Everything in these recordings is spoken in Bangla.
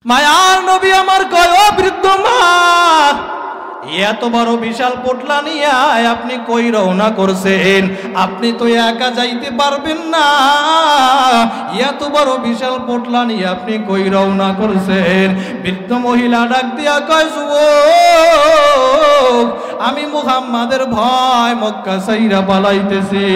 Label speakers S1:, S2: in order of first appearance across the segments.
S1: মায়ার নবী আমার কয়, ও বৃদ্ধ মা, এত বড় বিশাল পোটলা নিয়ে আপনি কই রওনা করছেন? আপনি তো একা যাইতে পারবেন না। এত বড় বিশাল পোটলা নিয়ে আপনি কই রওনা করছেন? বৃদ্ধ মহিলা ডাক দিয়া কয়, যুবক, আমি মুহাম্মাদের ভয় মক্কা ছাইরা পালাইতেছি।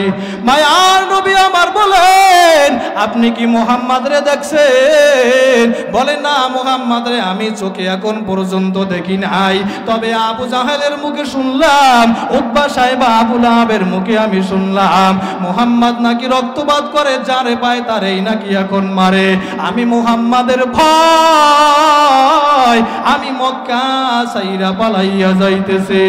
S1: মায়ার নবী আমার বলেন, আপনি কি মুহাম্মাদরে দেখছেন? বলে, না মুহাম্মাদরে আমি চোখে এখন পর্যন্ত দেখি নাই, তবে আবু জাহেলের মুখে শুনলাম, উতবা সাহেব আবু লাহাবের মুখে আমি শুনলাম মুহাম্মদ নাকি রক্তপাত করে, যারে পায় তারেই নাকি এখন মারে। আমি মুহাম্মাদের ভয় আমি মক্কা ছাইরা পালাইয়া যাইতেছি।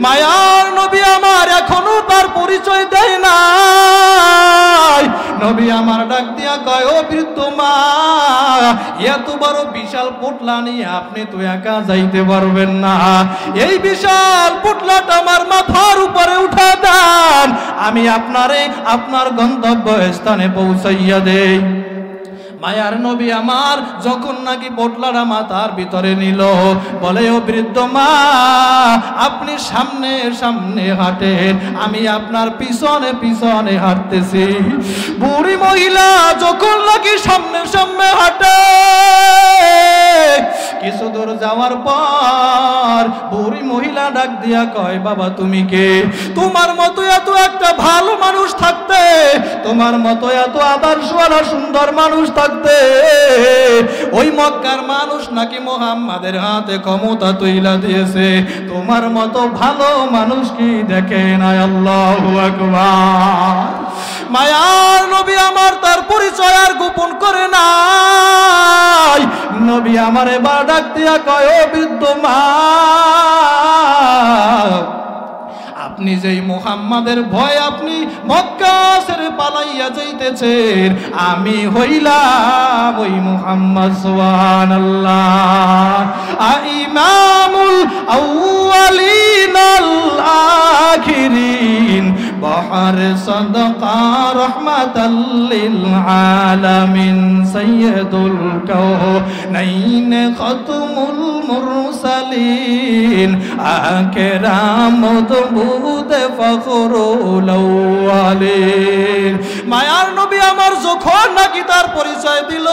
S1: মায়ার নবী আমার এখনো তার পরিচয় দেয় নাই। নবী আমার ডাক দিয়া কয়, ও বৃদ্ধ মা, এত বড় বিশাল পোটলা নিয়ে আপনি তো একা যাইতে পারবেন না। এই বিশাল পোটলাটা আমার মাথার উপরে উঠা দেন, আমি আপনারে আপনার গন্তব্য স্থানে পৌঁছাইয়া দেই। মায়ার নবী আমার যখন নাকি পোটলাটা মাথার ভিতরে নিল, বলে, ও বৃদ্ধ মা, আপনি সামনে সামনে হাঁটেন, আমি আপনার পিছনে পিছনে হাঁটতেছি। বুড়ি মহিলা যখন নাকি সামনে সামনে হাঁটে, কিছু দূর যাওয়ার পর বুড়ি মহিলা ডাক দিয়া কয়, বাবা তুমি কে? তোমার মতো এত একটা ভালো মানুষ থাকতে, তোমার মতো এত আদর্শওয়ালা সুন্দর মানুষ থাকতে, ওই মক্কার মানুষ নাকি মুহাম্মাদের হাতে ক্ষমতা তুইলা দিয়েছে। তোমার মতো ভালো মানুষ কি দেখে নাই? আল্লাহু আকবার। মায়ার নবী আমার তার পরিচয় আর গোপন করে নাই। নবী আমার এবার ডাক দিয়া কয়, ও বৃদ্ধ মা, আপনি যেই মুহাম্মাদের ভয় আপনি মক্কা ছেড়ে পালাইয়া যাইতেছেন, আমি হইলাম ওই মুহাম্মদ। সুবহানাল্লাহ। ইমামুল আউয়ালিন আল আখিরিন, বহর সাদাকা রহমাতাল লিল আলামিন, সাইয়্যিদুল কাউনাইন খাতমুল মুরসালিন, আকরামুদ বুদে ফখরুল আওয়ালিন। মায়ার নবী আমার যখন নাকি তার পরিচয় দিল,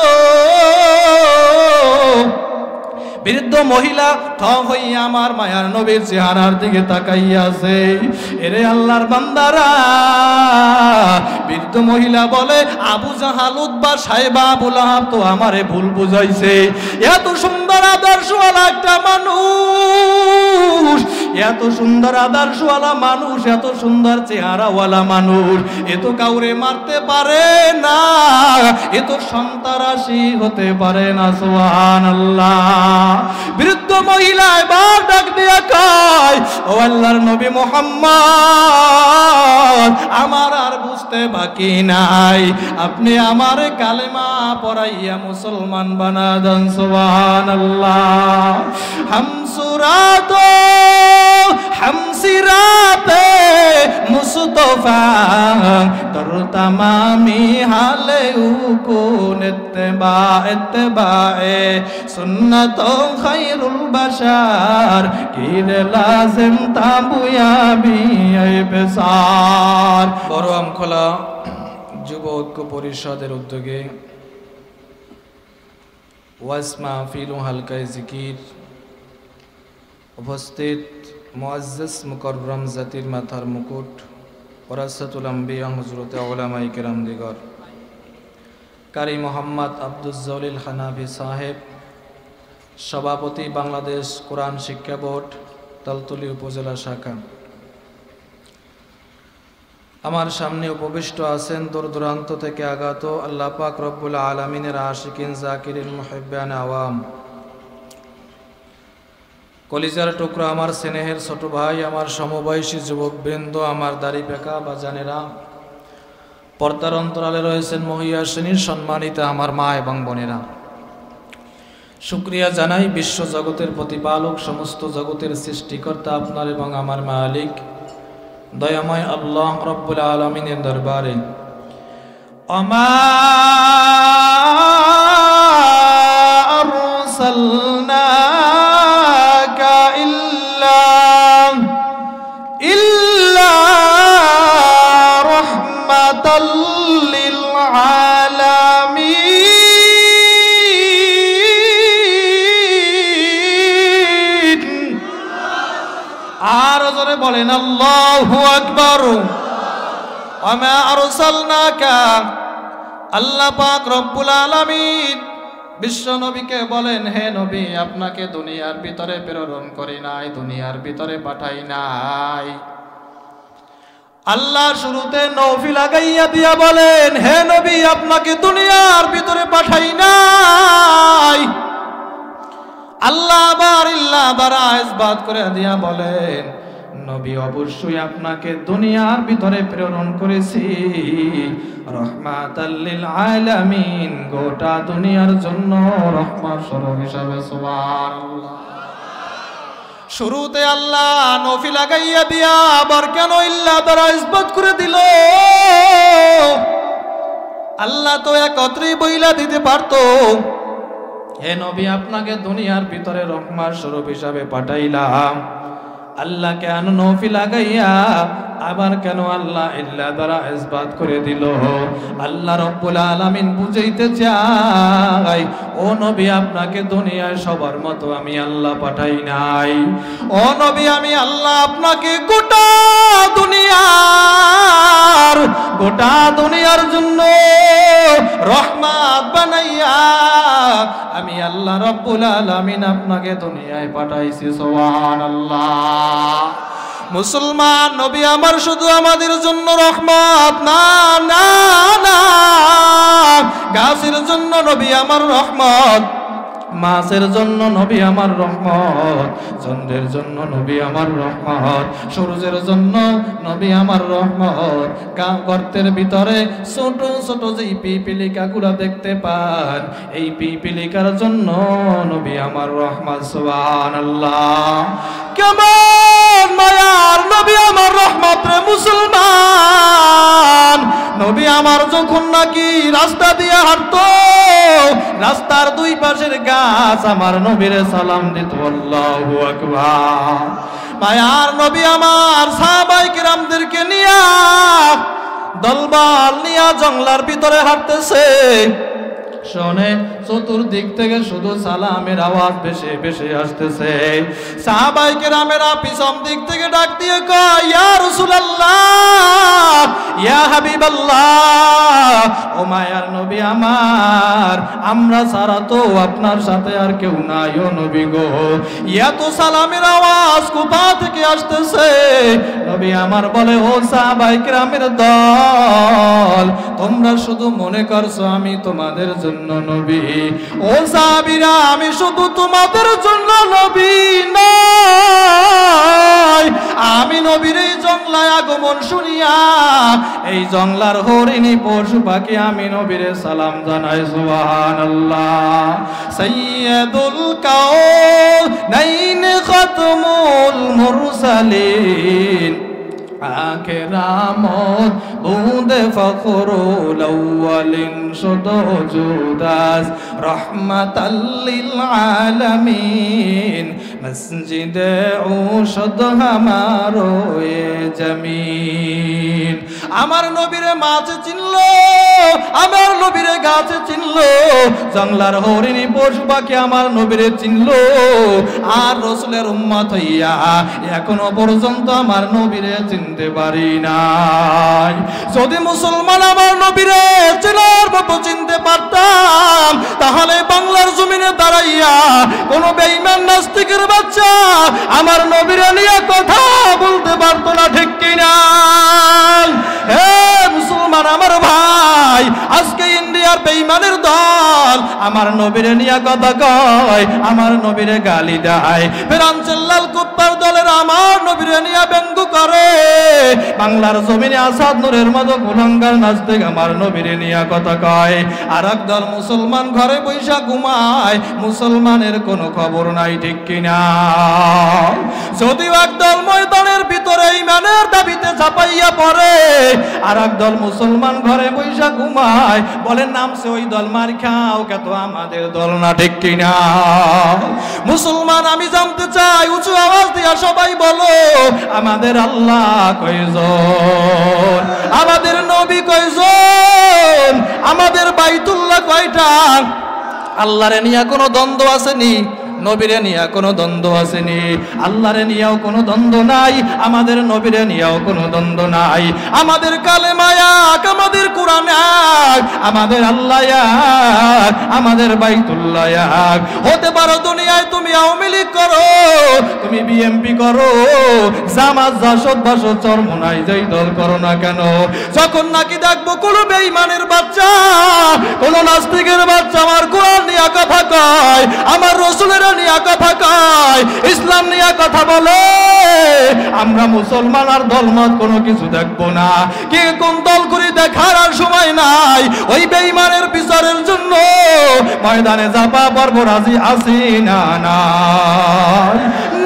S1: বৃদ্ধ মহিলা থ হইয়া আমার মায়ার নবীর চেহারার দিকে তাকাইয়া আছে। এরে আল্লাহর বান্দারা, বৃদ্ধ মহিলা বলে, আবু জাহাল উতবা সাহেব আবু লাহাব তো আমারে ভুল বুঝাইছে। এত সুন্দর আদর্শওয়ালা একটা মানুষ, এত সুন্দর আদর্শওয়ালা মানুষ, এত সুন্দর চেহারাওয়ালা মানুষ, এ তো কাউরে মারতে পারে না, এ তো সন্ত্রাসী হতে পারে না। সুবহানাল্লাহ। বৃদ্ধ মহিলা এবার ডাক দিয়া কয়, ও আল্লাহর নবী মুহাম্মদ, আমার আর বুঝতে বাকি নাই, আপনি আমার কালেমা পড়াইয়া মুসলমান বানা দেন। সুবহানাল্লাহ। হামসুরাত হামসিরাতে মুস্তফা তর তামামি হালে উকুন ইত্তেবা ইত্তেবায়ে সুন্নাত খায়রুল বাশার কিরে লাজিম তাবুয়াবি বেসার। বড় আমখোলা যুব ঐক্য পরিষদের উদ্যোগে ওয়াজ মাহফিল ও হালকায়ে জিকির উপস্থিত মুআজ্জাজ মুকাররম জাতির মাথার মুকুট ওরাসাতুল আম্বিয়া হযরত উলামায়ে কেরাম দিগর, কারি মোহাম্মদ আব্দুল জলিল হানাফি সাহেব, সভাপতি বাংলাদেশ কোরআন শিক্ষা বোর্ড তালতলী উপজেলা শাখা, আমার সামনে উপবিষ্ট আছেন দূর দূরান্ত থেকে আগত আল্লাহ পাক রব্বুল আলামিনের আশিকিন জাকিরিন মুহিব্বান আওয়াম, কলিজার টুকরা আমার স্নেহের ছোট ভাই, আমার সমবয়সী যুবকবৃন্দ, আমার দাড়ি পেকা বা জানেরা, পর্দার অন্তরালে রয়েছেন মহিয়াসিনীর সম্মানিতা আমার মা এবং বোনেরা, শুকরিয়া জানাই বিশ্ব জগতের প্রতিপালক, সমস্ত জগতের সৃষ্টিকর্তা আপনার এবং আমার মালিক দয়াময় আল্লাহ রব্বুল আলামিনের দরবারে আমা জোরে বলেন আল্লাহু আকবার। ওয়া মা আরসালনাকা, আল্লাহ পাক রব্বুল আলামিন বিশ্ব নবীকে বলেন, হে নবী, আপনাকে দুনিয়ার ভিতরে প্রেরণ করি নাই, দুনিয়ার ভিতরে পাঠাই নাই। আল্লাহ শুরুতে নফি লাগাইয়া দিয়া বলেন, হে নবী, আপনাকে দুনিয়ার ভিতরে পাঠাই নাই। আল্লাহ আবার ইল্লা দ্বারা ইসবাত করে দিয়া বলেন, নবী, অবশ্যই আপনাকে দুনিয়ার ভিতরে প্রেরণ করেছি রহমাতাল লিল আলামিন, গোটা দুনিয়ার জন্য রহমত স্বরূপ হিসাবে। সুবহানাল্লাহ। শুরুতে আল্লাহ নফি লাগাইয়া দিয়া আবার কেন ইল্লা দ্বারা ইসবাত করে দিল? আল্লাহ তো একত্রেই বইলা দিতে পারতো, হে নবী, আপনাকে দুনিয়ার ভিতরে রহমত স্বরূপ হিসাবে পাঠাইলাম। আল্লাহ কেন নফি লাগাইয়া আবার কেন আল্লাহ ইল্লা দ্বারা ইসবাত করে দিল? আল্লাহ রব্বুল আলামিন বুঝাইতে চাই, ও নবী, আপনাকে দুনিয়ায় সবার মতো আমি আল্লাহ পাঠাই নাই। ও নবী, আমি আল্লাহ আপনাকে গোটা দুনিয়ার জন্য রহমত বানাইয়া আমি আল্লাহ রব্বুল আলামিন আপনাকে দুনিয়ায় পাঠাইছি। সুবহানাল্লাহ। মুসলমান, নবী আমার শুধু আমাদের জন্য রহমত না, না না, গাছের জন্য নবী আমার রহমত, মাছের জন্য নবী আমার রহমত, চন্দ্রের জন্য নবী আমার রহমত, সূর্যের জন্য নবী আমার রহমত, গর্তের ভিতরে ছোট ছোট যে পিপিলিকাগুলো দেখতে পান, এই পিপিলিকার জন্য নবী আমার রহমত। সুবহানাল্লাহ। কেমন মায়ার নবী আমার রহমত রে মুসলমান! নবী আমার যখন নাকি রাস্তা দিয়ে হাঁটতো, রাস্তার দুই পাশের গাছ আমার নবীরে সালাম দিত, আল্লাহু আকবার। মায়ার নবী আমার সাহাবায়ে কিরামদেরকে নিয়া দলবল নিয়া জঙ্গলার ভিতরে হাঁটতেছে, শোনে চতুর্দিক থেকে শুধু সালামের আওয়াজ ভেসে ভেসে আসতেছে। সাহাবায়ে কেরামেরা পিছন দিক থেকে ডাক দিয়ে কয়, ইয়া রাসূলুল্লাহ, ইয়া হাবিবাল্লাহ, ও মায়ার নবী আমার, আমরা ছাড়া তো আপনার সাথে আর কেউ নাই ও নবী গো। এত সালামের আওয়াজ কোথা থেকে আসতেছে? নবী আমার বলে, ও সাহাবায়ে কেরামের দল, তোমরা শুধু মনে করছো আমি তোমাদের জন্য নবী। ও সাহাবীরা, আমি শুধু তোমাদের জন্য নবী নই, আমি নবীর এই জংলায় আগমন শুনিয়া এই জংলার হরিণী পশু পাখি আমি নবীরে সালাম জানাই। সুবহানাল্লাহ। সাইয়্যিদুল কাওনাইন খাতমুল মুরসালিন, আকেরামত বুদে ফখরুল আউয়ালিন, শুধু জুদাস রহমাতাল লিল আলামিন, মসজিদে ঔষধ হামারো এ জমিন। আমার নবীরে মাছ চিনলো, আমার নবীরে গাছ চিনলো, জংলার হরিণী পশু পাখি আমার নবীরে চিনলো, আর রাসূলের উম্মত হইয়া এখনো পর্যন্ত আমার নবীরে চিনতে পারি নাই। যদি মুসলমান আমার নবীরে চেনার মতো চিনতে পারতাম, তাহলে বাংলার জমিনে দাঁড়াইয়া কোন বেঈমান নাস্তিকের বাচ্চা আমার নবীরে নিয়ে কথা বলতে পারতো না, ঠিক কিনা? হে মুসলমান আমার ভাই, আজকে ইন্ডিয়ার বেঈমানের দল আমার নবীরে নিয়ে কথা কয়, আমার নবীরে গালি দেয়, ফেরাঞ্চেল্লাল কুত্তার দলের আমার নবীরে নিয়ে ব্যঙ্গ করে। বাংলার জমিনে আসাদ নূরের মতো কুলাঙ্গার নাস্তিক আমার নবীরে নিয়ে কথা কয়। আর একদল মুসলমান ঘরে বৈশা ঘুমায়, মুসলমানের কোনো খবর নাই, ঠিক কিনা? যদিও একদল ময়দানের ভিতরে ঈমানের দাবিতে ঝাঁপাইয়া পড়ে, আর একদল মুসলমান ঘরে বৈশা ঘুমায়, বলেন নামছে ওই দল, মার খাও, কত আমাদের দল না, ঠিক কিনা? মুসলমান, আমি জানতে চাই, উঁচু আওয়াজ দিয়া সবাই বলো, আমাদের আল্লাহ কয়জন? আমাদের নবী কয়জন? আমাদের বাইতুল্লাহ কয়টা? আল্লাহরে নিয়ে কোনো দ্বন্দ্ব আসেনি? নবীরে নিয়ে কোনো দ্বন্দ্ব আসেনি, আল্লাহরে নিয়েও কোনো দ্বন্দ্ব নাই, আমাদের নবীরে নিয়েও কোনো দ্বন্দ্ব নাই। আমাদের কালেমা এক, আমাদের কোরআন এক, আমাদের আল্লাহ এক, আমাদের বাইতুল্লাহ এক। হতে পারো দুনিয়ায় তুমি আওয়ামী লীগ করো, তুমি বিএমপি করো, জামাত জাসদ বাসদ চরমনাই যেই দল করো না কেন, যখন নাকি দেখবো কোন বেঈমানের বাচ্চা, কোন নাস্তিকের বাচ্চা আমার কোরআন নিয়ে কথা কয়, আমার রাসূলের নিয়ে কথা কয়, ইসলাম নিয়ে কথা বলে, আমরা মুসলমান আর দলমত কোনো কিছু দেখবো না। কে কোন দল করে দেখার আর সময় নাই। ওই বেঈমানের বিচারের জন্য ময়দানে যাবা পারব রাজি আছি না নাই?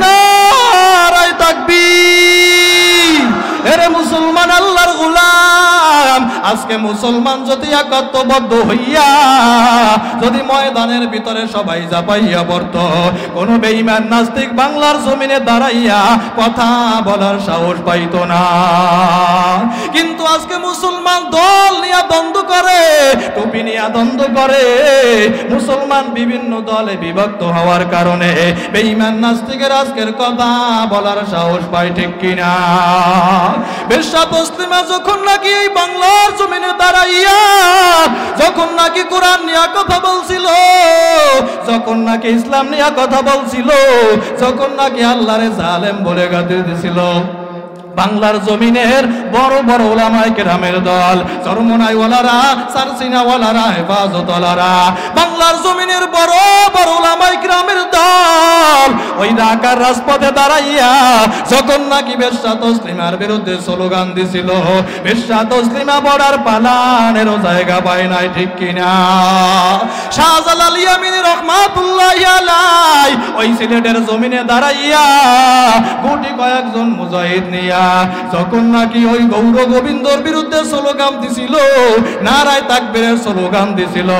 S1: নারায়ে তাকবীর। এরে মুসলমান আল্লাহর গোলাম, আজকে মুসলমান যদি একত্রবদ্ধ হইয়া যদি ময়দানের ভিতরে সবাই জাপাইয়া পড়ত, কোন বেঈমান নাস্তিক বাংলার জমিনে দাঁড়াইয়া কথা বলার সাহস পাইত না। কিন্তু আজকে মুসলমান দল নিয়ে দ্বন্দ্ব করে, টুপি নিয়ে দ্বন্দ্ব করে, মুসলমান বিভিন্ন দলে বিভক্ত হওয়ার কারণে বেঈমান নাস্তিকের আজকের কথা বলার সাহস পায়, ঠিক কিনা? বেশ্যা মুসলিমা যখন নাকি এই বাংলার জমিনে দাঁড়াইয়া যখন নাকি কোরআন নিয়ে কথা বলছিল, যখন নাকি ইসলাম নিয়ে কথা বলছিল, যখন নাকি আল্লাহরে জালেম বলে গালি দিছিল, বাংলার জমিনের বড় বড় উলামায়ে কেরামের দল, চরমনাইওয়ালারা, সারসিনাওয়ালারা, হেফাজতওয়ালারা, বাংলার জমিনের বড় বড় উলামায়ে কেরামের দল ওই ঢাকার রাজপথে দাঁড়াইয়া যখন নাকি বেশ্যা তসলিমার বিরুদ্ধে স্লোগান দিছিল, বেশ্যা তসলিমা বর্ডার পালানেরও জায়গা পায় নাই, ঠিক কিনা? শাহজালাল ইয়ামিনী রহমাতুল্লাহি আলাইহি ওই সিলেটের জমিনে দাঁড়াইয়া গুটি কয়েকজন মুজাহিদ নিয়া যখন নাকি ওই গৌর গোবিন্দর বিরুদ্ধে স্লোগান দিছিল, নারায়ে তাকবীরের স্লোগান দিছিল,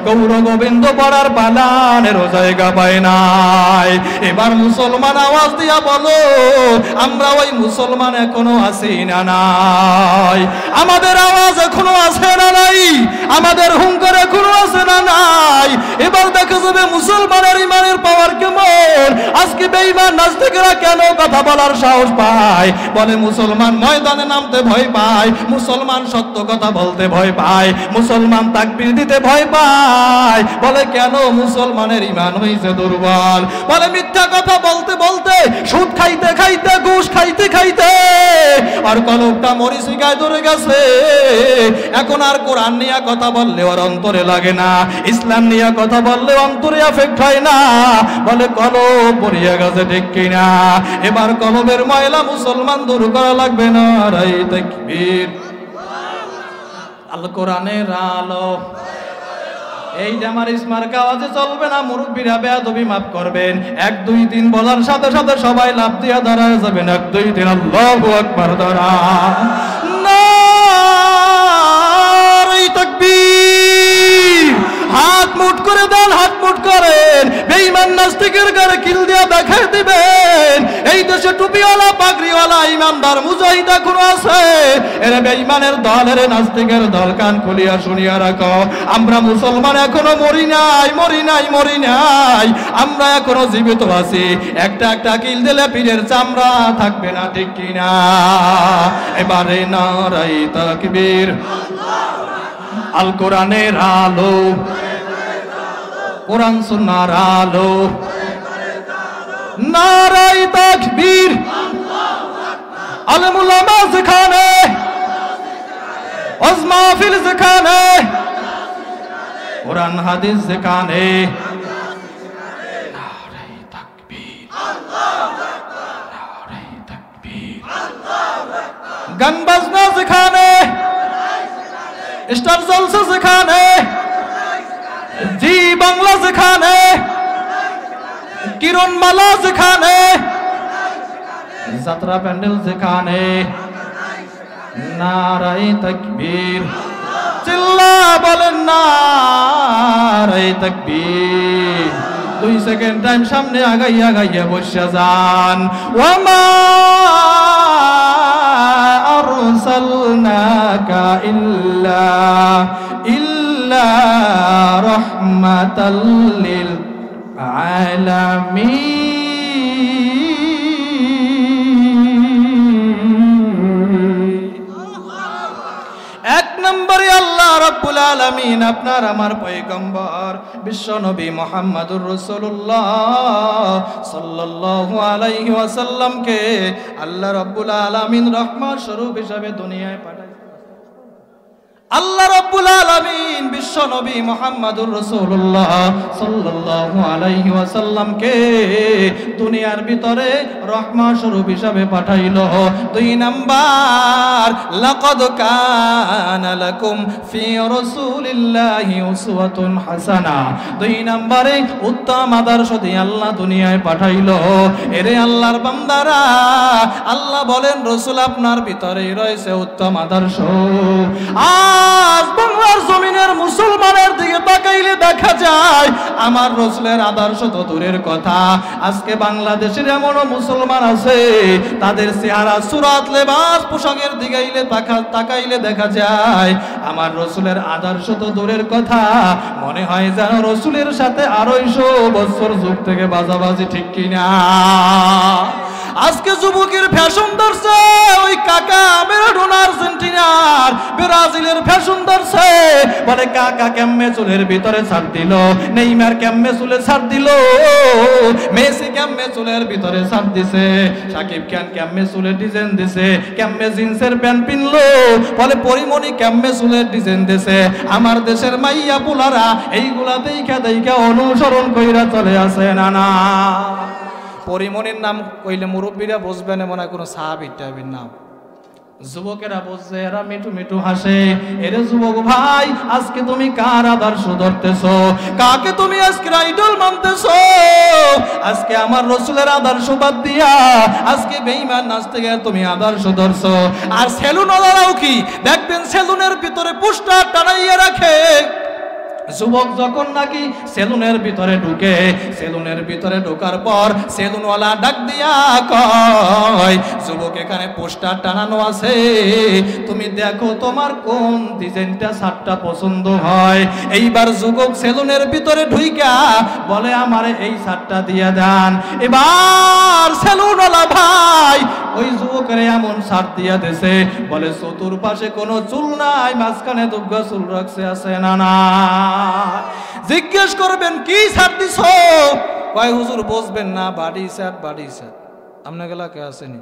S1: গৌর গোবিন্দ পড়ার পালানেরও জায়গা পায় নাই। এবার মুসলমান আওয়াজ দিয়া বলো, আমরা ওই মুসলমান এখনো আছি না নাই? আমাদের আওয়াজ এখনো আছে না নাই? আমাদের হুঙ্কার এখনো আছে না নাই? এবার দেখা যাবে মুসলমানের ইমানের পাওয়ার কেমন। আজকে বেঈমান নাস্তিকরা কেন কথা বলার সাহস পায়? বলে মুসলমান ময়দানে নামতে ভয় পায়, মুসলমান সত্য কথা বলতে ভয় পায়, মুসলমান তাকবীর দিতে ভয় পায়। বলে কেন? মুসলমানের ঈমান হইছে দুর্বল। বলে মিথ্যা কথা বলতে বলতে, সুদ খাইতে খাইতে, ঘুষ খাইতে খাইতে আর কলবটা মরিচিকায় ধরে গেছে। এখন আর কোরআন নিয়ে কথা বললে ওর অন্তরে লাগে না, ইসলাম নিয়ে কথা বললে অন্তরে এফেক্ট হয় না। বলে কলব পড়িয়া গেছে, ঠিক কিনা? এবার কলবের ময়লা মুসলমান দূর করা লাগবে। নারায়ে তাকবীর। আল কোরআনের আলো। এই যে আমার ইসমার্কা আওয়াজে চলবে না, মুরব্বীরা বেয়াদবি মাফ করবেন। 1 2 3 বলার সাথে সাথে সবাই লাফ দিয়া দাঁড়ায় যাবেন। 1 2 3 আল্লাহু আকবার। দাঁড়া। নারায়ে তাকবীর। হাত মুঠ করে দেন, হাত মুঠ করেন। বেঈমান নাস্তিকের গায়ে কিল দিয়া দেখাই দিবেন এই দেশে টুপিওয়ালা, পাগড়িওয়ালা, ইমানদার মুজাহিদ এখনো আছে। এরা বেঈমানের দল, এরা নাস্তিকের দল। কান খুলিয়া শুনিয়া রাখো, আমরা মুসলমান এখনো মরি নাই, মরি নাই, মরি নাই। আমরা এখনো জীবিত আছি। একটা একটা কিল দিলে পীরের চামড়া থাকবে না, ঠিক কিনা? এবারে নারায়ে তাকবীর। আল কোরআনের আলো, কোরআন সুন্নাহর আলো। নারায়ে তাকবীর। আলেম উলামা যেখানে, ওয়াজ মাহফিল যেখানে, কোরআন হাদিস যেখানে, নারায়ে তাকবীর। নারায়ে তাকবীর। গান বাজনা যেখানে, স্টার জলসা যেখানে, জি বাংলা যেখানে, কিরণমালা যেখানে, যাত্রা প্যান্ডেল যেখানে, নারায়ে তাকবীর। চিল্লা বলেন নারায়ে তাকবীর। 2 সেকেন্ড টাইম সামনে আগাইয়া আগাইয়া বসে যান। ওয়ামা আরসালনাকা ইল্লা রাহমাতাল লিল আলামিন। এক নম্বরে আল্লাহ রাব্বুল আলামিন আপনার আমার পয়গম্বর বিশ্ব নবী মুহাম্মদুর রাসূলুল্লাহ সাল্লাল্লাহু আলাইহি ওয়াসাল্লামকে আল্লাহ রাব্বুল আলামিন রহমত স্বরূপ হিসাবে দুনিয়ায় পাঠায়। আল্লাহ রাব্বুল আলামিন বিশ্ব নবী মুহাম্মদুর রাসূলুল্লাহ সাল্লাল্লাহু আলাইহি ওয়াসাল্লামকে দুনিয়ার ভিতরে রহমত স্বরূপ হিসাবে পাঠাইলো। দুই নাম্বার, লাকাদ কানা লাকুম ফি রাসূলিল্লাহি উসওয়াতুন হাসানা। দুই নম্বরে উত্তম আদর্শ দিয়ে আল্লাহ দুনিয়ায় পাঠাইলো। এরে আল্লাহর বান্দারা, আল্লাহ বলেন রাসূল আপনার ভিতরে রয়েছে উত্তম আদর্শ। আজ বাংলার জমিনের মুসলমানের দিকে তাকাইলে দেখা যায় আমার রাসূলের আদর্শ তো দূরের কথা, আজকে বাংলাদেশের এমনও মুসলমান আছে তাদের চেহারা সুরাত লেবাস পোশাকের দিকে তাকাইলে দেখা যায় আমার রাসূলের আদর্শ তো দূরের কথা, মনে হয় যেন রাসূলের সাথে 250 বছর যুগ থেকে বাজাবাজি, ঠিক কিনা? আজকে যুবকের ফ্যাশন ধরছে ওই কাকা ম্যারাডোনা আর্জেন্টিনার, ব্রাজিলের ফ্যাশন ধরছে, বলে কাকা কেমনে চুলের ভিতরে ছাড় দিল, নেইমার কেমনে চুলে ছাড় দিল, মেসি কেমনে চুলের ভিতরে ছাড় দিছে, সাকিব খান কেমনে চুলের ডিজাইন দিছে, কেমনে জিন্সের প্যান্ট পিনলো, বলে পরিমণি কেমনে চুলের ডিজাইন দিছে। আমার দেশের মাইয়া পুলারা এইগুলা দেখা অনুসরণ কইরা চলে আসে। না না, পরিমণির নাম কইলে মুরব্বীরা বুঝবে না, মনে হয় কোনো সাহাবী টাইপের নাম। যুবকেরা বুঝছে, এরা মিঠু মিঠু হাসে। এরে যুবক ভাই, আজকে তুমি কার আদর্শ ধরতেছো? কাকে তুমি আজকে আইডল মানতেছো? আজকে আমার রাসূলের আদর্শ বাদ দিয়া আজকে বেঈমান নাচ থেকে তুমি আদর্শ ধরছো। আর সেলুন ওলারাও কি দেখবেন, সেলুনের ভিতরে পোস্টার টানাইয়া রাখে। যুবক যখন নাকি সেলুনের ভিতরে ঢুকে, সেলুনের ভিতরে ঢোকার পর সেলুনওয়ালা ডাক দিয়া কয়, যুবক এখানে পোস্টার টানানো আছে, তুমি দেখো তোমার কোন ডিজাইনটা শার্টটা পছন্দ হয়। এইবার যুবক সেলুনের ভিতরে ঢুইকা বলে আমারে এই শার্টটা দিয়া দেন। এবার সেলুনওয়ালা ভাই ওই যুবকের এমন শার্ট দিয়া দেছে, বলে চতুর্পাশে কোনো চুল নাই, মাঝখানে দুগ্গা চুল রাখছে, আছে না না? জিজ্ঞেস করবেন কি শার্ট দিছ? কয় হুজুর বুঝবেন না, বাড়ি শার্ট, বাড়ি শার্ট। আপনার গেলা কে আসেনি,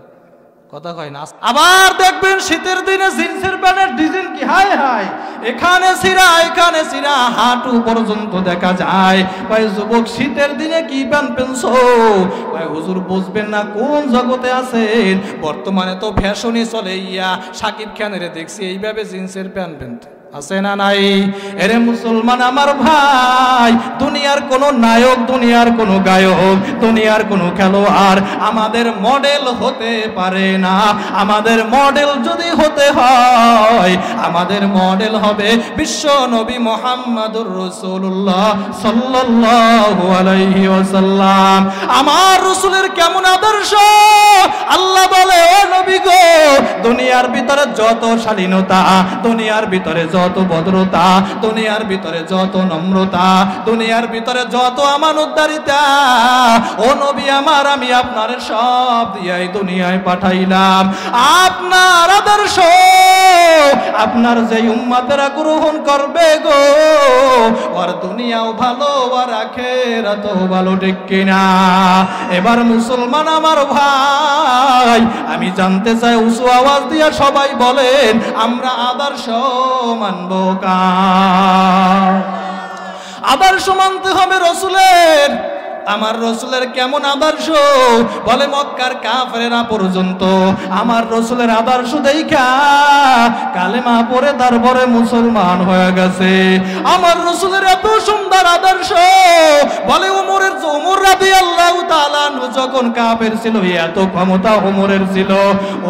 S1: কথা কয় না। আবার দেখবেন শীতের দিনে জিন্সের প্যান্টের ডিজাইন কি হায় হায়, এখানে সিরা এখানে সিরা হাঁটু পর্যন্ত দেখা যায়। কয় যুবক শীতের দিনে কি প্যান্ট পেনছো? কয় হুজুর বুঝবেন না কোন জগতে আছেন, বর্তমানে তো ফ্যাশনে চলে ইয়া সাকিব খানের দেখছি এইভাবে জিন্সের প্যান্ট পেনতে, আছে না নাই? এরে মুসলমান আমার ভাই, দুনিয়ার কোন নায়ক, দুনিয়ার কোন গায়ক, দুনিয়ার কোন খেলোয়াড় আমাদের মডেল হতে পারে না। আমাদের মডেল যদি হতে হয়, আমাদের মডেল হবে বিশ্ব নবী মুহাম্মদুর রাসূলুল্লাহ সাল্লাল্লাহু আলাইহি ওয়াসাল্লাম। আমার রাসূলের কেমন আদর্শ? আল্লাহ বলে, ও নবী গো, দুনিয়ার ভিতরে যত শালীনতা, দুনিয়ার ভিতরে যত ভদ্রতা, দুনিয়ার ভিতরে যত নম্রতা, দুনিয়ার ভিতরে যত আমানতদারিতা, ও নবী আমার, আমি আপনার সব দিয়াই দুনিয়ায় পাঠাইলাম। আপনার আদর্শ আপনার যে উম্মতেরা গ্রহণ করবে গো, ওর দুনিয়াও ভালো আর আখিরাতও ভালো, ঠিক কিনা? এবার মুসলমান আমার ভাই, আমি জানতে চাই, উঁচু আওয়াজ দিয়ে সবাই বলেন, আমরা আদর্শ মানব কার? আদর্শ মানতে হবে রাসূলের। আমার রাসূলের কেমন আদর্শ? বলে মক্কার কাফেররা পর্যন্ত আমার রাসূলের আদর্শ দেইখা কালেমা পড়ে তারপরে মুসলমান হয়ে গেছে। আমার রাসূলের এত সুন্দর আদর্শ, বলে ওমর রাদিয়াল্লাহু তাআলা যখন কাফের ছিল, এত ক্ষমতা ওমরের ছিল,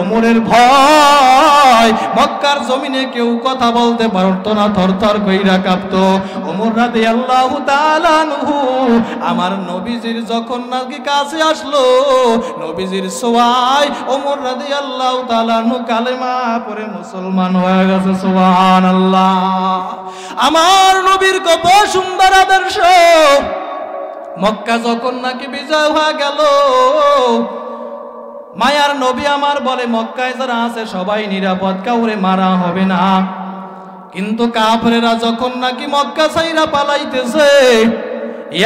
S1: ওমরের ভয় মক্কার জমিনে কেউ কথা বলতে পারতো না, থরথর কইরা কাঁপতো। ওমর রাদিয়াল্লাহু তাআলা আমার নবীজির যখন নাকি কাছে আসলো, নবীজির ছোঁয়ায় ওমর রাদিয়াল্লাহু তাআলা কালেমা পড়ে মুসলমান হয়ে গেছে। সুবহানাল্লাহ। আমার নবীর কত সুন্দর আদর্শ, মক্কা যখন নাকি বিজয় হয়ে গেল, মায়ার নবী আমার বলে মক্কায় যারা আছে সবাই নিরাপদ, কাউরে মারা হবে না। কিন্তু কাফেরেরা যখন নাকি মক্কা ছাইরা পালাইতেছে,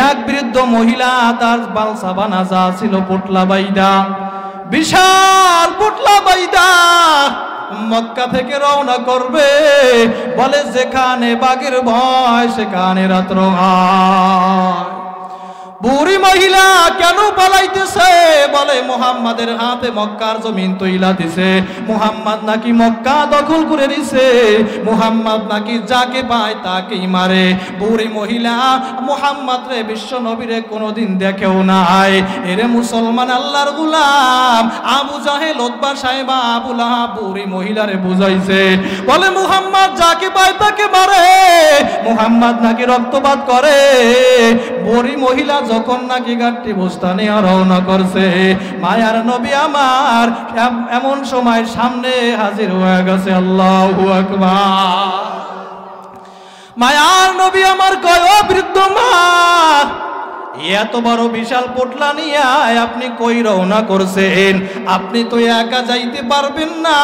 S1: এক বৃদ্ধ মহিলা তার বালসাবানা যা ছিল পোটলা বাইদা, বিশাল পোটলা বাইদা মক্কা থেকে রওনা করবে। বলে যেখানে বাঘের ভয় সেখানে রাত্র হয়। বুড়ি মহিলা কেন পালাইতেছে? বলে মুহাম্মাদের হাতে মক্কার জমিন তৈলা দিছে, মুহাম্মদ নাকি মক্কা দখল করে দিছে, মুহাম্মদ নাকি যাকে পায় তাকেই মারে। বুড়ি মহিলা মুহাম্মদ রে বিশ্ব নবীরে কোনোদিন দেখেও নাই। এরে মুসলমান আল্লাহর গোলাম আবু জাহেল উতবা সাহেবা আবু লাহাব বুড়ি মহিলারে বুঝাইছে, বলে মুহাম্মদ যাকে পায় তাকে মারে, মুহাম্মদ নাকি রক্তপাত করে। বুড়ি মহিলা যখন নাকি গাড়ি বস্তা নিয়ে রওনা করছে, মায়ার নবী আমার এমন সময় সামনে হাজির হয়ে গেছে। আল্লাহু আকবার। মায়ার নবী আমার কয়, ও বৃদ্ধ মা, এত বড় বিশাল পোটলা নিয়ে আপনি কই রওনা করছেন? আপনি তো একা যাইতে পারবেন না,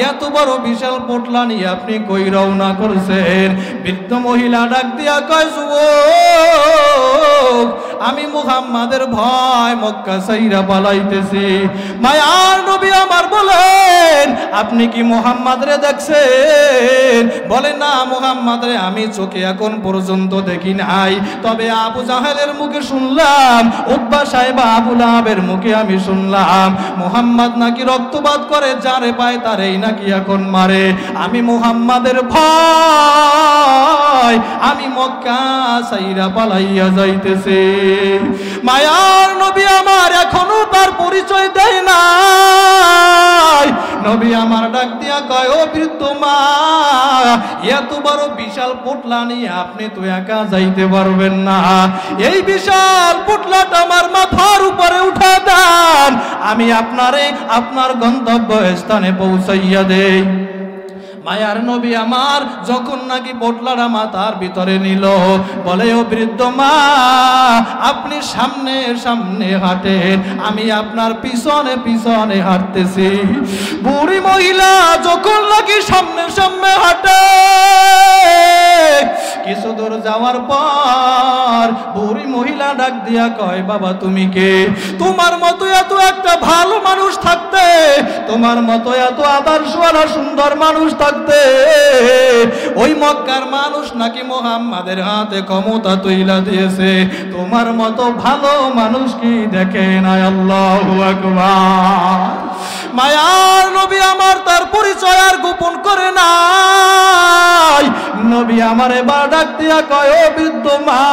S1: এত বড় বিশাল পোটলা নিয়ে আপনি কই রওনা করছেন? বৃদ্ধ মহিলা ডাক দিয়া কয়, যুবক, আমি মুহাম্মাদের ভয় মক্কা ছাইরা পালাইতেছি। মায়ার নবী আমার বলেন, আপনি কি মুহাম্মাদ রে দেখছেন? বলে না, মুহাম্মাদ রে আমি চোখে এখন পর্যন্ত দেখি নাই, তবে আবু জাহেলের মুখে শুনলাম, উতবা সাহেবা আবু লাহাবের মুখে আমি শুনলাম মুহাম্মদ নাকি রক্তপাত করে, যারে পায় তারেই নাকি এখন মারে। আমি মুহাম্মাদের ভয় আমি মক্কা ছাইরা পালাইয়া যাইতেছি। মায়ার নবী আমার এখনো তার পরিচয় দেয় নাই। নবী আমার ডাক দিয়া কয়, ও বৃদ্ধ মা, এত বড় বিশাল পোটলা নিয়ে আপনি তো একা যাইতে পারবেন না, এই বিশাল পোটলাটা আমার মাথার উপরে উঠা দেন, আমি আপনারে আপনার গন্তব্য স্থানে পৌঁছাইয়া দেই। মায়ার নবী আমার যখন নাকি পোটলাটা মাথার ভিতরে নিল, বলে, ও বৃদ্ধ মা, আপনি সামনে সামনে হাঁটেন, আমি আপনার পিছনে পিছনে হাঁটতেছি। বুড়ি মহিলা যখন নাকি সামনে সামনে হাঁটে, কিছু দূর যাওয়ার পর বুড়ি মহিলা ডাক দিয়া কয়, বাবা তুমি কে? তোমার মতো এত একটা ভালো মানুষ থাকতে, তোমার মতো এত আদর্শওয়ালা সুন্দর মানুষ থাকতে, ওই মক্কার মানুষ নাকি মুহাম্মাদের হাতে ক্ষমতা তুইলা দিয়েছে, তোমার মতো ভালো মানুষ কি দেখে নাই? আল্লাহু আকবার। মায়ার নবী আমার তার পরিচয় আর গোপন করে নাই। নবী আমার এবার ডাক দিয়া কয়, ও বৃদ্ধ মা,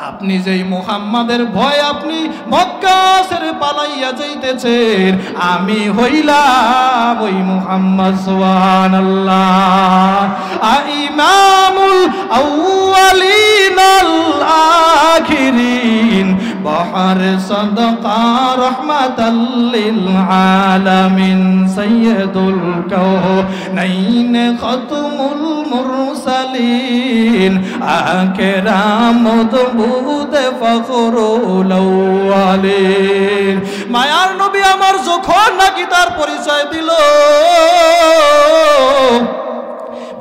S1: আপনি যেই মুহাম্মাদের ভয় আপনি মক্কা ছেড়ে পালাইয়া যাইতেছেন, আমি হইলাম ওই মুহাম্মদ। সুবহানাল্লাহ। ইমামুল আউয়ালিন আল আখিরিন, বহর সাদকা রহমাতাল লিল আলামিন, সাইয়্যিদুল কাউনাইন খাতমুল মুরসালিন, আকরাম দুবুদে ফখরুল আওয়ালিন। মায়ার নবী আমার যখন নাকি তার পরিচয় দিল,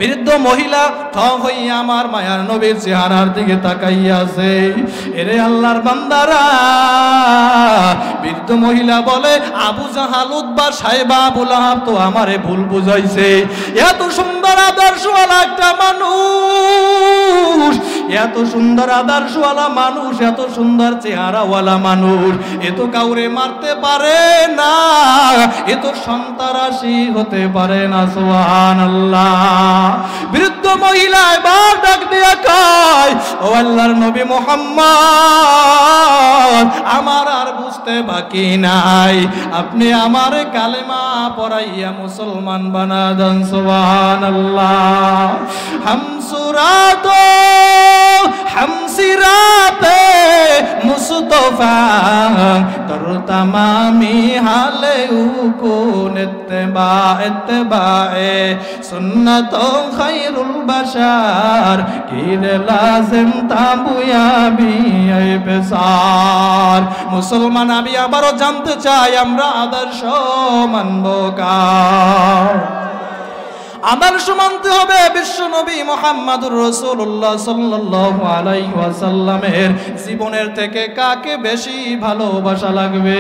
S1: বৃদ্ধ মহিলা থ হইয়া আমার মায়ার নবীর চেহারার দিকে তাকাইয়া আছে। এরে আল্লাহর বান্দারা, বৃদ্ধ মহিলা বলে, আবু জাহাল উতবা সাহেবা আবু লাহাব তো আমারে ভুল বুঝাইছে। এত সুন্দর আদর্শওয়ালা একটা মানুষ, এত সুন্দর আদর্শওয়ালা মানুষ, এত সুন্দর চেহারাওয়ালা মানুষ, এ তো কাউরে মারতে পারে না, এ তো সন্ত্রাসী হতে পারে না। সুবহানাল্লাহ। বৃদ্ধ মহিলা এবার ডাক দিয়া কয়, ও আল্লাহর নবী মুহাম্মদ, আমার আর বুঝতে বাকি নাই, আপনি আমার কালেমা পড়াইয়া মুসলমান বানা দেন। সুবহানাল্লাহ। হামসুরাতো হামসিরাতে মুস্তফা, তর তামামি হালে উকুন ইত্তেবা ইত্তেবায়ে সুন্নাত খায়রুল बशर गिर लाजिम ताबुया भी बेसार मुसलमान আমি আবারও জানতে চাই আমরা আদর্শ মানব কার আদর্শ মানতে হবে বিশ্ব নবী মুহাম্মদুর রাসূলুল্লাহ সাল্লাল্লাহু আলাইহি ওয়াসাল্লামের জীবনের থেকে কাকে বেশি ভালোবাসা লাগবে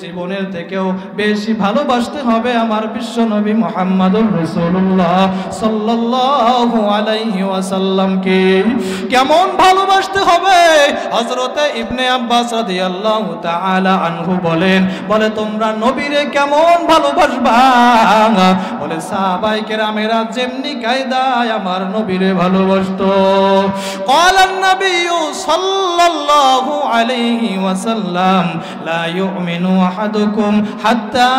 S1: জীবনের থেকেও বেশি ভালোবাসতে হবে আমার বিশ্ব নবী মুহাম্মদুর রাসূলুল্লাহ সাল্লাল্লাহু আলাইহি ওয়াসাল্লামকে কেমন ভালোবাসতে হবে হযরতে ইবনে আব্বাস রাদিয়াল্লাহু তাআলা আনহু বলে তোমরা নবীরে কেমন ভালোবাসবা বলে সাহাবায়ে কেরামেরা যেমনি কায়দায় আমার নবীরে ভালোবাসতো ক্বালান নবী সাল্লাল্লাহু আলাইহি ওয়াসাল্লাম লা ইউমিনু আহাদুকুম হাত্তা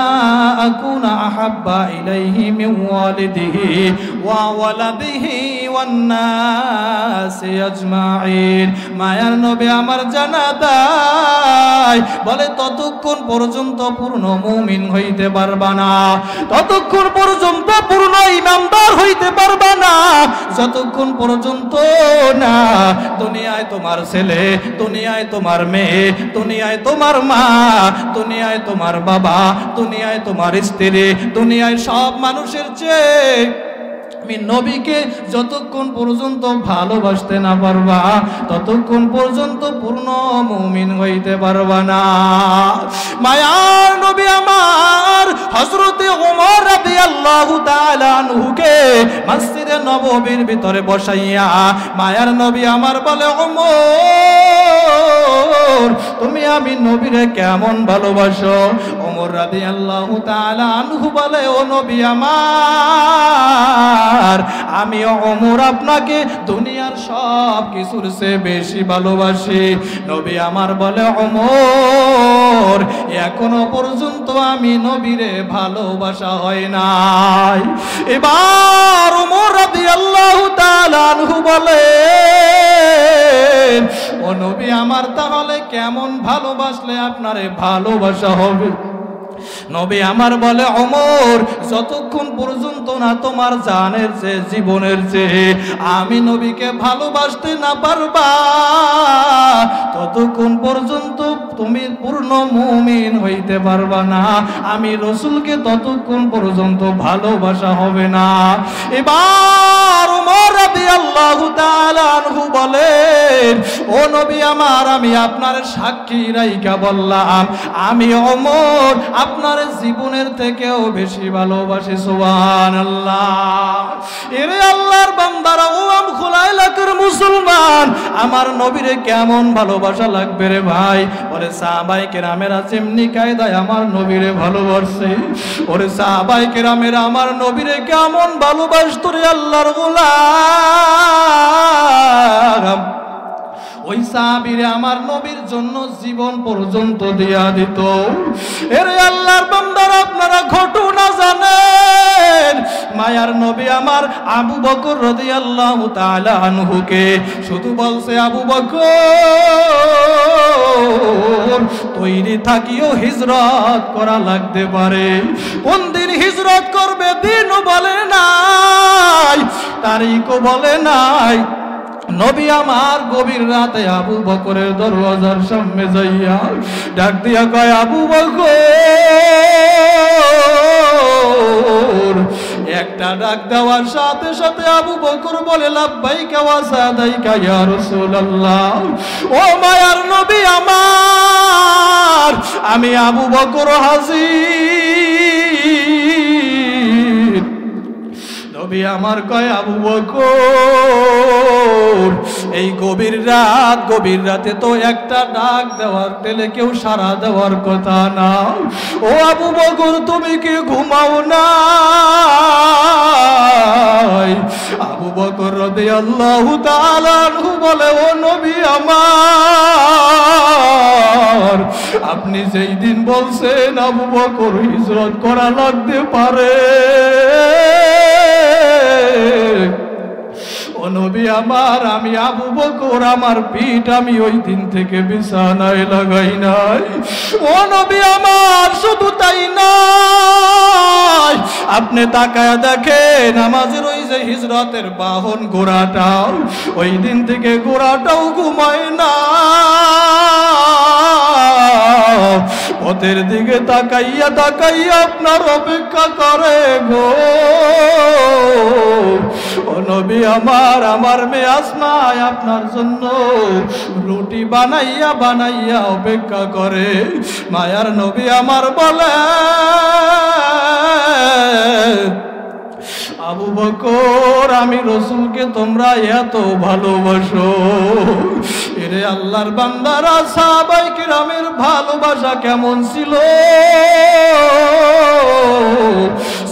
S1: আকুনা আহাব্বা ইলাইহি মিন ওয়ালিদিহি ওয়া ওয়ালাদিহি ওয়ান নাসি আজমাইন মায়ার নবী আমার জানাতায় বলে ততক্ষণ পর্যন্ত পূর্ণ মুমিন হইতে পারবা না ততক্ষণ পর্যন্ত পূর্ণ ইমানদার হইতে পারবা না যতক্ষণ পর্যন্ত না দুনিয়ায় তোমার ছেলে দুনিয়ায় তোমার মেয়ে দুনিয়ায় তোমার মা দুনিয়ায় তোমার বাবা দুনিয়ায় তোমার স্ত্রী দুনিয়ায় সব মানুষের চেয়ে আমি নবীকে যতক্ষণ পর্যন্ত ভালোবাসতে না পারবা ততক্ষণ পর্যন্ত পূর্ণ মুমিন হইতে পারবা না মায়ার নবী আমার হযরতে ওমর রাদিয়াল্লাহু তাআলা আনহুকে মসজিদে নববীর ভিতরে বসাইয়া মায়ার নবী আমার বলে ওমর তুমি আমি নবীরে কেমন ভালোবাসো ওমর রাদিয়াল্লাহু তাআলা আনহু বলে ও নবী আমার আমি ওমর আপনাকে দুনিয়ার সব কিছুর চেয়ে বেশি ভালোবাসি নবী আমার বলে ওমর এখনো পর্যন্ত আমি নবীরে ভালোবাসা হয় নাই এবার ওমর রাদিয়াল্লাহু তাআলা আনহু বলে ও নবী আমার তাহলে কেমন ভালোবাসলে আপনারে ভালোবাসা হবে নবী আমার বলে ওমর যতক্ষণ পর্যন্ত না তোমার জানের চেয়ে জীবনের চেয়ে আমি নবীকে ভালোবাসতে না পারবা ততক্ষণ পর্যন্ত তুমি পূর্ণ মুমিন হইতে পারবা না আমি রাসূলকে ততক্ষণ পর্যন্ত ভালোবাসা হবে না এবার ওমর রাদিয়াল্লাহু তাআলা আনহু বলেন ও নবী আমার আমি আপনার সাক্ষী রাইখা বললাম আমি ওমর আপনার জীবনের থেকেও বেশি ভালোবাসি সুবহানাল্লাহ এরে আল্লাহর বান্দারা ও আমখোলা এলাকার মুসলমান আমার নবীরে কেমন ভালোবাসা লাগবে রে ভাই ওরে সাহাবায়ে কেরামেরা যেমনি কায়দায় আমার নবীরে ভালোবাসে ওরে সাহাবায়ে কেরামেরা আমার নবীরে কেমন ভালোবাসতো রে আল্লাহর গোলাম ওই সাহাবীরে আমার নবীর জন্য জীবন পর্যন্ত দিয়া দিত এরে আল্লাহর বান্দারা আপনারা ঘটনা জানেন মায়ার নবী আমার আবু বকর রাদিয়াল্লাহু তাআলা আনহুকে শুধু বলছে আবু বকর তৈরি থাকিও হিজরত করা লাগতে পারে কোন দিন হিজরত করবে দিনও বলে নাই তারিখও বলে নাই নবী আমার গভীর রাতে আবু বকরের দরওয়াজার সামনে যাইয়া ডাক দিয়া কয় আবু বকর একটা ডাক দেওয়ার সাথে সাথে আবু বকর বলে লাব্বাইকা ওয়া সাদাইকা ইয়া রাসূলুল্লাহ ও মায়ার নবী আমার আমি আবু বকর হাজির নবী আমার কয় আবু বকর এই গভীর রাতে তো একটা ডাক দেওয়ার পেলে কেউ সাড়া দেওয়ার কথা না ও আবু বকর তুমি কি ঘুমাও না আবু বকর রাদিয়াল্লাহু তাআলা আনহু বলে ও নবী আমার আপনি যেই দিন বলছেন আবু বকর হিজরত করা লাগতে পারে ও নবী আমার, আমি আবু বকর আমার পিঠ আমি ওই দিন থেকে বিছানায় লাগাই নাই। ও নবী আমার, শুধু তাই নয়, আপনি তাকায় দেখেন আমাদের ওই যে হিজরতের বাহন ঘোড়াটাও, ওই দিন থেকে ঘোড়াটাও ঘুমায় না, পথের দিকে তাকাইয়া তাকাইয়া আপনার অপেক্ষা করে গো। ও নবী আমার, আমার মেয়ে আসমায় আপনার জন্য রুটি বানাইয়া বানাইয়া অপেক্ষা করে। মায়ার নবী আমার বলে, আবু বকর, আমি রসুলকে তোমরা এত ভালোবাসো, এরে আল্লাহর বান্দারা, সাহাবায়ে কিরামের ভালোবাসা কেমন ছিল।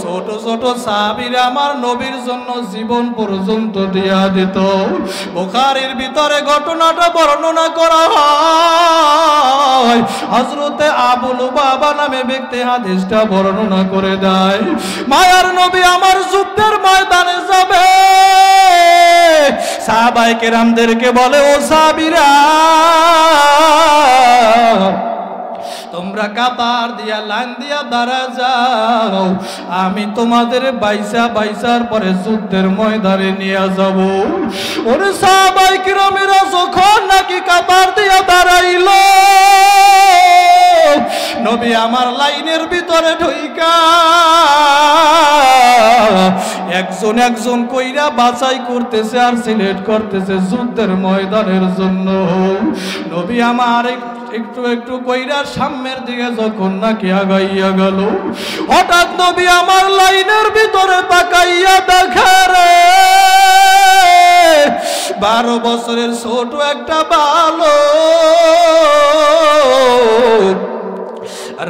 S1: ছোট ছোট সাহাবীরা আমার নবীর জন্য জীবন পর্যন্ত দিয়া দিত। বুখারীর ভিতরে ঘটনাটা বর্ণনা করা হয়, হযরতে আবু লুবাবা নামে ব্যক্তি হাদিসটা বর্ণনা করে দেয়। মায়ার নবী আমার যুদ্ধের ময়দানে যাবে, সাহাবায়ে কেরামদেরকে বলে, ও সাহাবীরা, তোমরা কাতার দিয়া লাইন দিয়া দাঁড়া যাও, আমি তোমাদের বাইসার পরে যুদ্ধের ময়দানে নিয়ে যাব। ওরে সাহাবায়ে কিরামেরা যখন নাকি কাতার দিয়া দাঁড়াইল, নবী আমার লাইনের ভিতরে ঢুইকা একজন একজন কইরা বাছাই করতেছে আর সিলেক্ট করতেছে যুদ্ধের ময়দানের জন্য। নবী আমার একটু একটু কইরা সামনের দিকে যখন নাকি আগাইয়া গেল, হঠাৎ নবী আমার লাইনের ভিতরে তাকাইয়া দেখে রে 12 বছরের ছোট একটা বালক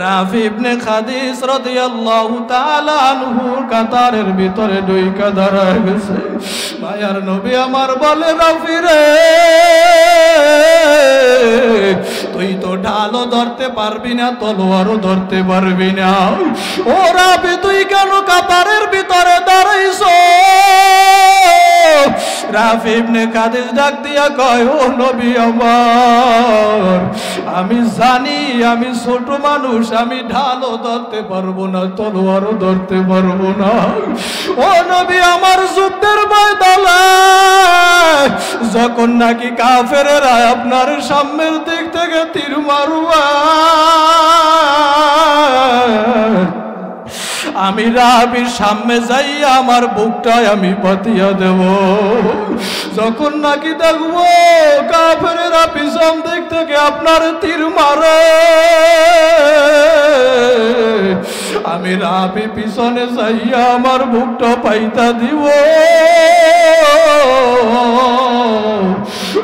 S1: রাফি ইবনে খাদিজ রাদিয়াল্লাহু তাআলা আনহু কাতারের ভিতরে ঢুইকা দাঁড়ায় গেছে। মায়ার নবী আমার বলে, রাফি রে, তুই তো ঢালও ধরতে পারবি না, তলোয়ারও ধরতে পারবি না, ও রাফি তুই কেন কাতারের ভিতরে দাঁড়াইছ? রাফি ইবনে খাদিজ ডাক দিয়া কয়, ও নবী আমার, আমি জানি আমি ছোট মানুষ, আমি ঢালও ধরতে পারবো না, তলোয়ারও ধরতে পারবো না। ও নবী আমার, যুদ্ধের ময়দানে যখন নাকি কাফেরেরা আপনার সামনের দিক থেকে তীর মারুয়া, আমি রাবির সামনে যাইয়া আমার বুকটায় আমি পাতিয়া দেব। যখন নাকি দেখবো কাফেরেরা পিছন দিক থেকে আপনার তীর মারে, আমি রাবি পিছনে যাইয়া আমার বুকটা পাইতা দিব।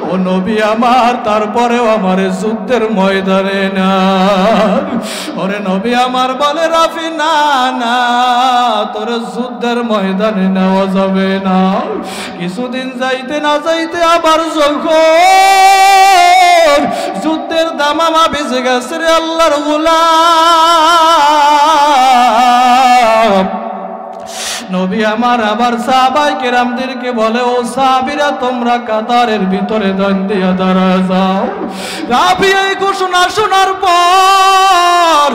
S1: ও নবী আমার, তারপরেও আমার যুদ্ধের ময়দানে না। ওরে নবী আমার বলে, রাফি না না, তোর যুদ্ধের ময়দানে নেওয়া যাবে না। কিছুদিন যাইতে না যাইতে আবার যখন যুদ্ধের দামামা বেজে গেছে রে আল্লাহর গোলাম, নবী আমার আবার সাহাবায়ে কেরামদেরকে বলে, ও সাহাবীরা, তোমরা কাতারের ভিতরে দান দিয়া দাঁড়া যাও। রাফি এই ঘোষণা শোনার পর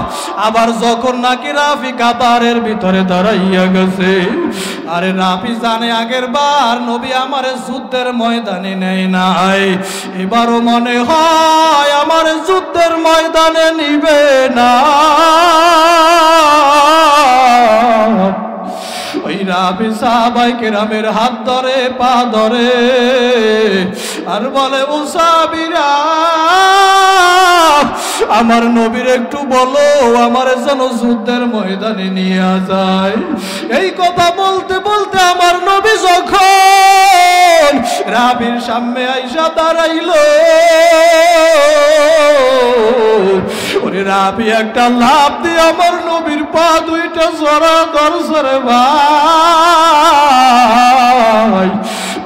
S1: আবার যখন নাকি রাফি কাতারের ভিতরে দাঁড়াইয়া গেছে, আরে রাফি জানে আগের বার নবী আমার যুদ্ধের ময়দানে নেয় নাই, এবারও মনে হয় আমার যুদ্ধের ময়দানে নিবে না। ওই রাফি সাহাবায়ে কেরামের হাত ধরে, পা ধরে, আর বলে, ও সাহাবীরা, আমার নবীর একটু বলো, আমার যেন যুদ্ধের ময়দানে নিয়ে যায়। এই কথা বলতে বলতে আমার নবী যখন রাফির সামনে আইসা দাঁড়াইল, ওরে রাফি একটা লাফ দিয়ে আমার নবীর পা দুইটা জড়া ধরছে রে ভাই।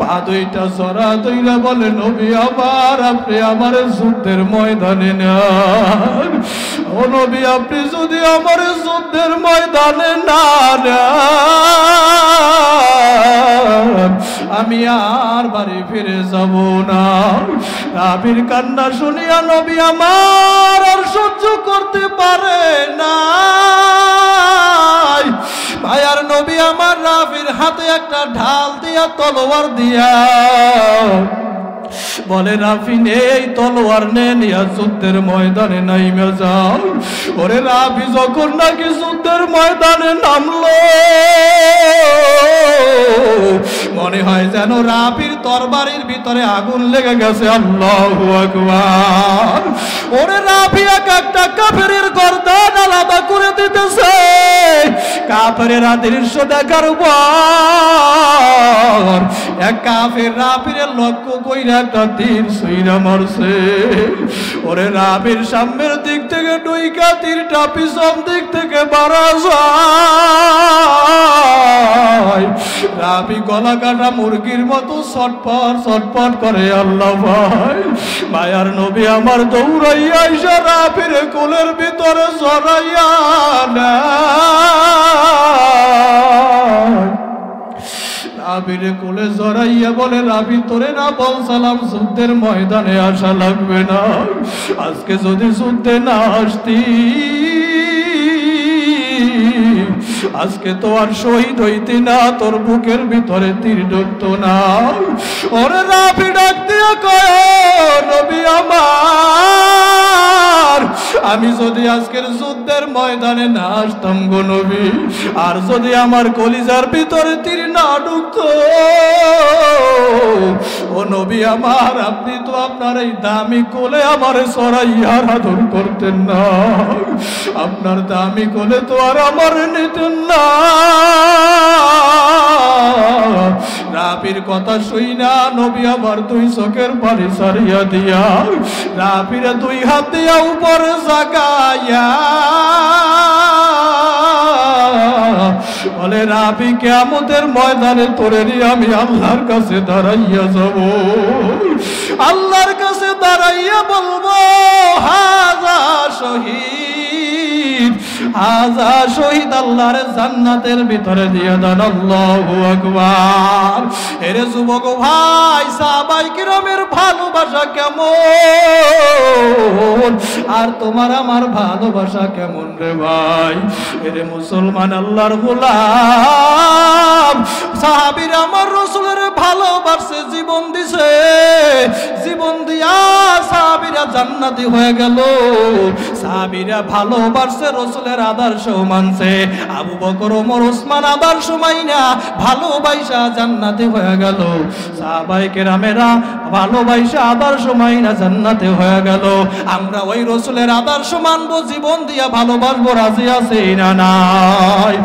S1: পা দুইটা জড়া ধইরা বলে, নবী আমার, আপনি আমার যুদ্ধের ময়দানে নেন। ও নবী, আপনি যদি আমার যুদ্ধের ময়দানে না নেন, আমি আর বাড়ি ফিরে যাব না। রাফির কান্না শুনিয়া নবী আমার আর সহ্য করতে পারে না। ভাইয়ার নবী আমার রাফির হাতে একটা ঢাল দিয়া তলোয়ার দিয়া বলে রাফি নে এই তলোয়ার নে নিয়া যুদ্ধের ময়দানে নাইমে যাও। ওরে রাফি যখন নাকি যুদ্ধের ময়দানে নামলো মনে হয় যেন রাফির তরবারির ভিতরে আগুন লেগে গেছে। আল্লাহু আকবার। ওরে রাফি এক একটা কাফেরের গর্দান আলাদা করে দিতেছে। কাফেরেরা দৃশ্য দেখার পর এক কাফের রাফির লক্ষ্য কইরা একটা তীর ছুঁইরা মারছে। ওরে রাফির সামনের দিক থেকে ডুইকা তীরটা পিছন দিক থেকে মারা যায়। রাফি গলা কাটা মুরগির মতো ছটফট ছটফট করে। আল্লাহ ভাই মায়ার নবী আমার দৌড়াইয়া আইসা রাফির কোলের ভিতরে জড়াইয়া রাফির কোলে জড়াইয়া বলে রাফি তোরে না বলছিলাম যুদ্ধের ময়দানে আসা লাগবে না? আজকে যদি যুদ্ধে না আসতি আজকে তো আর শহীদ হইতি না, তোর বুকের ভিতরে তীর ঢুকতো না। ওরে রাফি ডাক দিয়া কয় নবী আমার আমি যদি আজকের যুদ্ধের ময়দানে না আসতাম গো নবী, আর যদি আমার কলিজার ভিতরে তীর না ঢুকতো ও নবী আমার আপনি তো আপনার এই দামি কোলে আমার সরাইয়ার আদর করতেন না, আপনার দামি কোলে তো আর আমার নিতেন না। রাফির কথা শুই না নবী আমার দুই চোখের পানি সারিয়া দিয়া রাফিরে দুই হাত দিয়া উপরে জাগাইয়া বলে রাফি কিয়ামতের ময়দানে তোরে নিয়ে আমি আল্লাহর কাছে দাঁড়াইয়া যাব, আল্লাহর কাছে দাঁড়াইয়া বলবো হাজা শহীদ, হাজা শহীদ আল্লাহর জান্নাতের ভিতরে দিয়ে দেন। আল্লাহু আকবার। এরে যুবক ভাই সাহাবায়ে কিরামের ভালোবাসা কেমন আর তোমার আমার ভালোবাসা কেমন রে ভাই? এরে মুসলমান আল্লাহর গোলাম সাহাবীরা আমার রাসূলের ভালোবাসে, জীবন দিছে, জীবন দিয়া সাহাবীরা জান্নাতি হয়ে গেল। সাহাবীরা ভালোবাসে রাসূলের আদর্শ মানছে, আবু বকর ওমর ওসমান আদর্শ মাইনা ভালোবাসা জান্নাতি হয়ে গেল। সাহাবায়ে কেরামেরা ভালোবাসা আদর্শ মাইনা জান্নাতি হয়ে গেল। আমরা ওই রাসূলের আদর্শ মানবো, জীবন দিয়া ভালোবাসবো, রাজি আছি না নাই?